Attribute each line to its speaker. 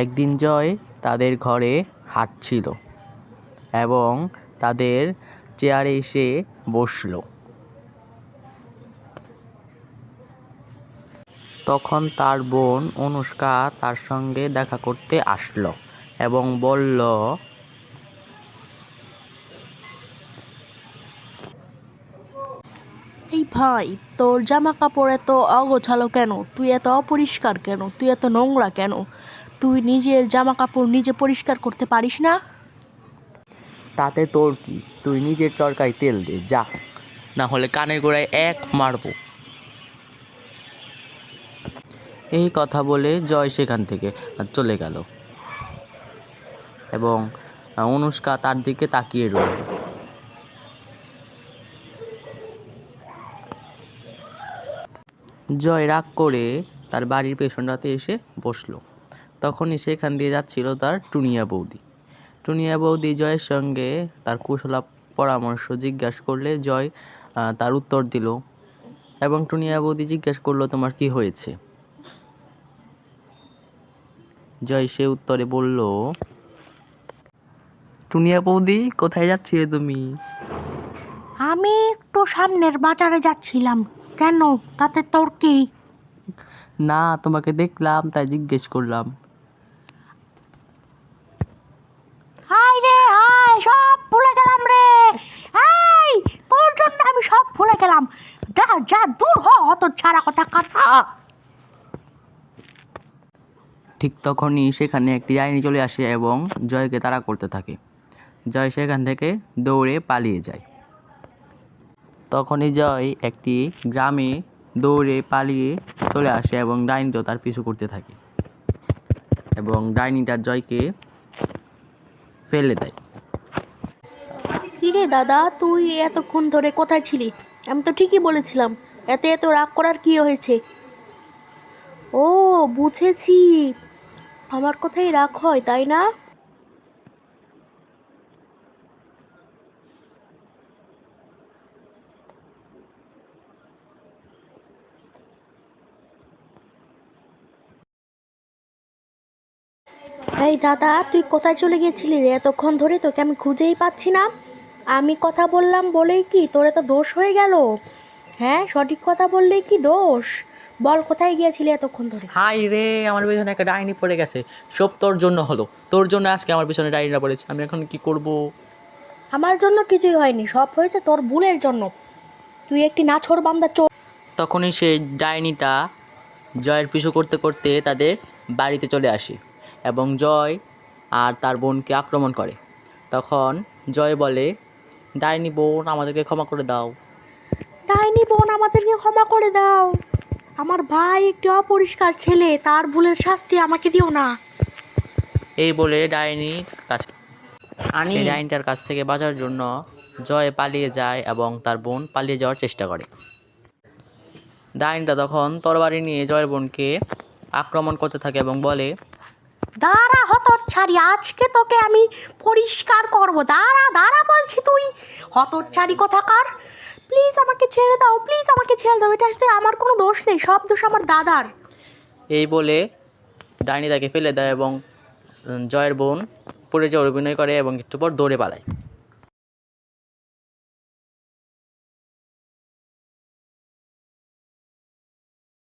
Speaker 1: একদিন জয় তাদের ঘরে হাঁটছিল এবং তাদের চেয়ারে এসে বসল। তখন তার বোন অনুষ্কা তার সঙ্গে দেখা করতে আসলো এবং বলল,
Speaker 2: এই ভাই, তোর জামা কাপড় এত অগোছালো কেন? তুই এত অপরিষ্কার কেন? তুই এত নোংরা কেন? তুই নিজের জামা কাপড় নিজে পরিষ্কার করতে পারিস না?
Speaker 1: তাতে তোর কি? তুই নিজের চরকায় তেল দে যা, না হলে কানের গোড়ায় এক মারবো। এই কথা বলে জয় সেখান থেকে চলে গেল এবং অনুষ্কা তার দিকে তাকিয়ে রইল। জয় রাগ করে তার বাড়ির পেছনটাতে এসে বসলো। তখনই সেখান দিয়ে যাচ্ছিল তার টুনিয়া বৌদি। টুনিয়া বৌদি জয়ের সঙ্গে তার কুশলা পরামর্শ জিজ্ঞাসা করলে জয় তার উত্তর দিল এবং টুনিয়া বৌদি জিজ্ঞাসা করলো, তোমার কি হয়েছে? জয় সে উত্তরে বলল, টুনিয়া বৌদি, কোথায় যাচ্ছিলে তুমি?
Speaker 2: আমি একটু সামনের বাজারে যাচ্ছিলাম। কেন, তাতে তোর কি?
Speaker 1: না, তোমাকে দেখলাম তাই জিজ্ঞেস করলাম।
Speaker 2: হাই রে হাই, সব ভুলে গেলাম রে। হাই, তোর জন্য আমি সব ভুলে গেলাম। যা যা, দূর হ হতচ্ছাড়া কোথাকার।
Speaker 1: ঠিক তখনই সেখানে একটি ডাইনি চলে আসে এবং জয়কে তাড়া করতে থাকে। জয় সেখান থেকে দৌড়ে পালিয়ে যায়। তখনই জয় একটি গ্রামে দৌড়ে পালিয়ে চলে আসে এবং ডাইনিটাও তার পিছু করতে থাকে এবং ডাইনিটা জয়কে ফেলে দেয়।
Speaker 2: কিরে দাদা, তুই এতক্ষণ ধরে কোথায় ছিলি? আমি তো ঠিকই বলেছিলাম, এতে এত রাগ করার কি হয়েছে? ও, বুঝেছি, আমার কথাই রাগ হয়, তাই না? এই দাদা, তুই কোথায় চলে গেছিলি রে? এতক্ষণ ধরে তোকে আমি খুঁজেই পাচ্ছি না। আমি কথা বললাম বলেই কি তোর এত দোষ হয়ে গেল? হ্যাঁ, সঠিক কথা বললেই কি দোষ? বল, কোথায় গিয়েছিলি এতক্ষণ ধরে?
Speaker 1: হাই রে, আমার পিছনে একটা ডাইনি পড়ে গেছে। সব তোর জন্য হলো। তোর জন্য আজকে আমার পিছনে ডাইনিটা পড়েছে। আমি এখন কি করব?
Speaker 2: আমার জন্য কিছুই হয়নি, সব হয়েছে তোর ভুলের জন্য। তুই একটি নাছোড়বান্দা চোর।
Speaker 1: তখনই সেই ডাইনিটা জয়ের পিছু করতে করতে তাদের বাড়িতে চলে আসে এবং জয় আর তার বোনকে আক্রমণ করে। তখন জয় বলে, ডাইনি বোন, আমাদেরকে ক্ষমা করে দাও।
Speaker 2: ডাইনি বোন, আমাদেরকে ক্ষমা করে দাও। আমার ভাই একটি অপরিষ্কার ছেলে, তার ভুলের শাস্তি আমাকে দিও না।
Speaker 1: এই বলে সেই ডাইনিটার কাছ থেকে বাঁচার জন্য জয় পালিয়ে যায় এবং তার বোন পালিয়ে যাওয়ার চেষ্টা করে। ডাইনিটা তখন তরবারি নিয়ে জয়ের বোনকে আক্রমণ করতে থাকে এবং বলে,
Speaker 2: দাঁড়া হতচ্ছাড়ি, আজকে তোকে আমি পরিষ্কার করব। দাঁড়া দাঁড়া বলছি, তুই হতচ্ছাড়ি কোথাকার। প্লিজ আমাকে ছেড়ে দাও, প্লিজ আমাকে ছেড়ে দাও। এটাতে আমার কোনো দোষ নেই, সব দোষ আমার দাদার।
Speaker 1: এই বলে ডাইনি তাকে ফেলে দেয় এবং জয়ের বোন পড়ে যাওয়ার অভিনয় করে এবং একটু পর দৌড়ে পালায়।